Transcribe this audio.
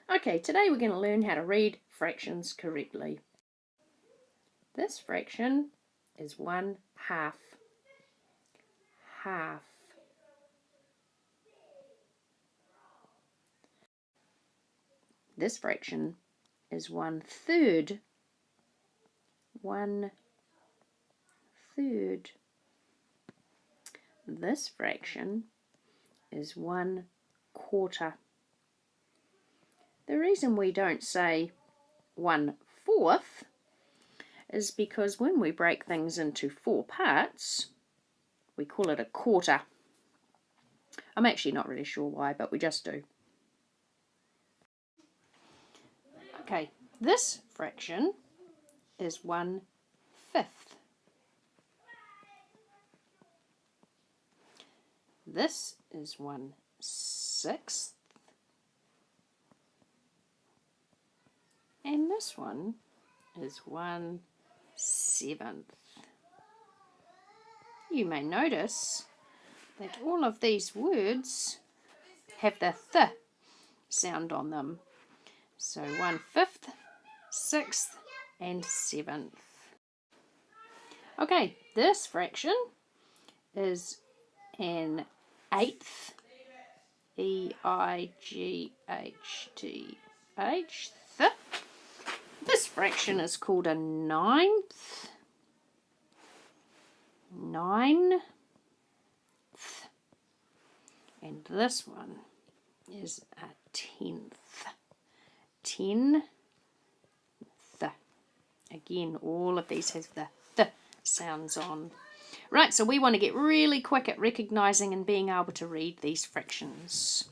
Okay, today we're going to learn how to read fractions correctly. This fraction is 1/2. Half. This fraction is 1/3. 1/3. This fraction is 1/4. The reason we don't say 1/4 is because when we break things into 4 parts, we call it a quarter. I'm actually not really sure why, but we just do. Okay, this fraction is 1/5. This is 1/6. And this one is 1/7. You may notice that all of these words have the th sound on them. So 1/5, 6th, and 7th. Okay, this fraction is an 8th. E-I-G-H-T-H. This fraction is called a 9th. 9th. And this one is a 10th. 10th. Again, all of these have the th sounds on. Right, so we want to get really quick at recognizing and being able to read these fractions.